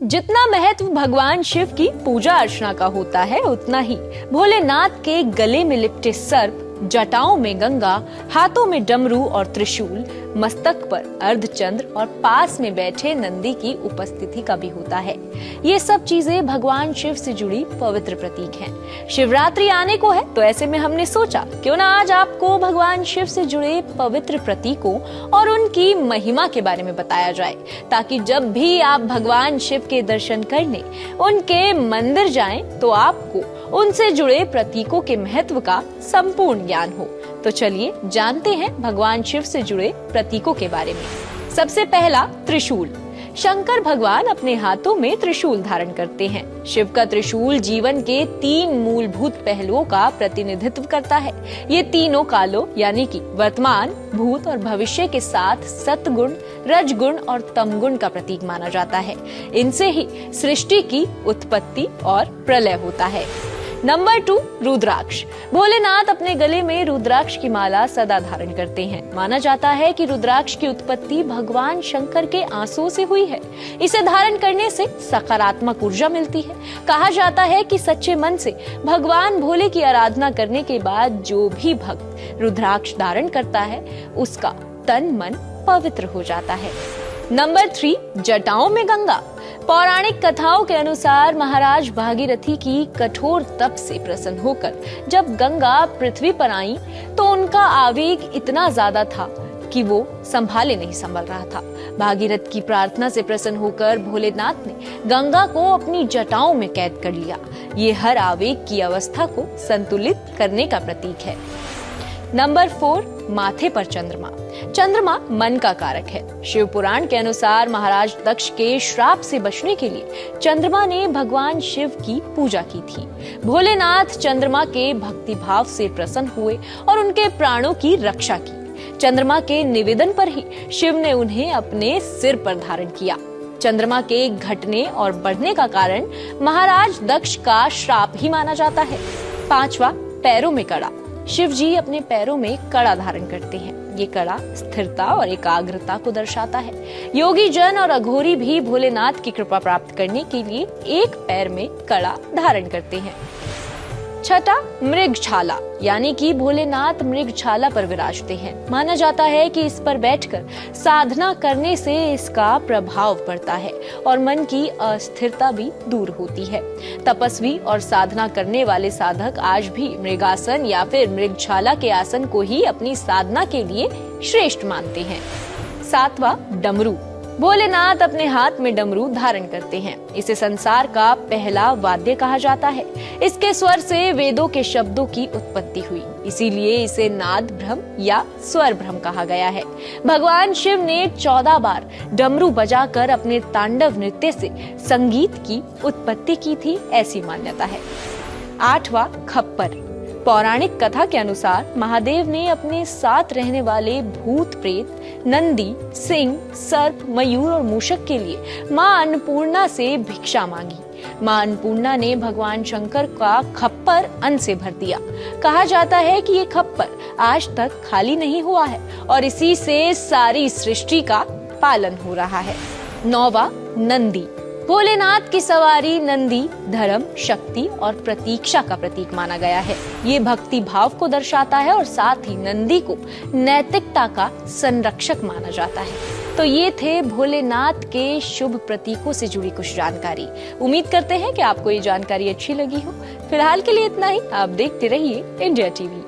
जितना महत्व भगवान शिव की पूजा अर्चना का होता है, उतना ही भोलेनाथ के गले में लिपटे सर्प, जटाओं में गंगा, हाथों में डमरू और त्रिशूल, मस्तक पर अर्धचंद्र और पास में बैठे नंदी की उपस्थिति का भी होता है। ये सब चीजें भगवान शिव से जुड़ी पवित्र प्रतीक हैं। शिवरात्रि आने को है, तो ऐसे में हमने सोचा क्यों ना आज आपको भगवान शिव से जुड़े पवित्र प्रतीकों और उनकी महिमा के बारे में बताया जाए, ताकि जब भी आप भगवान शिव के दर्शन करने उनके मंदिर जाएं, तो आपको उनसे जुड़े प्रतीकों के महत्व का संपूर्ण ज्ञान हो। तो चलिए जानते हैं भगवान शिव से जुड़े प्रतीकों के बारे में। सबसे पहला, त्रिशूल। शंकर भगवान अपने हाथों में त्रिशूल धारण करते हैं। शिव का त्रिशूल जीवन के 3 मूलभूत पहलुओं का प्रतिनिधित्व करता है। ये तीनों कालों यानी कि वर्तमान, भूत और भविष्य के साथ सतगुण, रजगुण और तमगुण का प्रतीक माना जाता है। इनसे ही सृष्टि की उत्पत्ति और प्रलय होता है। नंबर 2, रुद्राक्ष। भोलेनाथ अपने गले में रुद्राक्ष की माला सदा धारण करते हैं। माना जाता है कि रुद्राक्ष की उत्पत्ति भगवान शंकर के आंसुओं से हुई है। इसे धारण करने से सकारात्मक ऊर्जा मिलती है। कहा जाता है कि सच्चे मन से भगवान भोले की आराधना करने के बाद जो भी भक्त रुद्राक्ष धारण करता है, उसका तन मन पवित्र हो जाता है। नंबर 3, जटाओं में गंगा। पौराणिक कथाओं के अनुसार महाराज भागीरथी की कठोर तप से प्रसन्न होकर जब गंगा पृथ्वी पर आई, तो उनका आवेग इतना ज्यादा था कि वो संभाले नहीं संभल रहा था। भागीरथ की प्रार्थना से प्रसन्न होकर भोलेनाथ ने गंगा को अपनी जटाओं में कैद कर लिया। ये हर आवेग की अवस्था को संतुलित करने का प्रतीक है। नंबर 4, माथे पर चंद्रमा। चंद्रमा मन का कारक है। शिव पुराण के अनुसार महाराज दक्ष के श्राप से बचने के लिए चंद्रमा ने भगवान शिव की पूजा की थी। भोलेनाथ चंद्रमा के भक्ति भाव से प्रसन्न हुए और उनके प्राणों की रक्षा की। चंद्रमा के निवेदन पर ही शिव ने उन्हें अपने सिर पर धारण किया। चंद्रमा के घटने और बढ़ने का कारण महाराज दक्ष का श्राप ही माना जाता है। 5वां, पैरों में कड़ा। शिव जी अपने पैरों में कड़ा धारण करते हैं। ये कड़ा स्थिरता और एकाग्रता को दर्शाता है। योगी जन और अघोरी भी भोलेनाथ की कृपा प्राप्त करने के लिए एक पैर में कड़ा धारण करते हैं। 6, मृगछाला, यानी कि भोलेनाथ मृगछाला पर विराजते हैं। माना जाता है कि इस पर बैठकर साधना करने से इसका प्रभाव पड़ता है और मन की अस्थिरता भी दूर होती है। तपस्वी और साधना करने वाले साधक आज भी मृगासन या फिर मृगछाला के आसन को ही अपनी साधना के लिए श्रेष्ठ मानते हैं। 7वां, डमरू। भोलेनाथ अपने हाथ में डमरू धारण करते हैं। इसे संसार का पहला वाद्य कहा जाता है। इसके स्वर से वेदों के शब्दों की उत्पत्ति हुई, इसीलिए इसे नाद ब्रह्म या स्वर ब्रह्म कहा गया है। भगवान शिव ने 14 बार डमरू बजाकर अपने तांडव नृत्य से संगीत की उत्पत्ति की थी, ऐसी मान्यता है। 8वां, खप्पर। पौराणिक कथा के अनुसार महादेव ने अपने साथ रहने वाले भूत प्रेत, नंदी, सिंह, सर्प, मयूर और मूषक के लिए मां अन्नपूर्णा से भिक्षा मांगी। मां अन्नपूर्णा ने भगवान शंकर का खप्पर अन्न से भर दिया। कहा जाता है कि ये खप्पर आज तक खाली नहीं हुआ है और इसी से सारी सृष्टि का पालन हो रहा है। 9वां, नंदी। भोलेनाथ की सवारी नंदी धर्म, शक्ति और प्रतीक्षा का प्रतीक माना गया है। ये भक्ति भाव को दर्शाता है और साथ ही नंदी को नैतिकता का संरक्षक माना जाता है। तो ये थे भोलेनाथ के शुभ प्रतीकों से जुड़ी कुछ जानकारी। उम्मीद करते हैं कि आपको ये जानकारी अच्छी लगी हो। फिलहाल के लिए इतना ही। आप देखते रहिए इंडिया टीवी।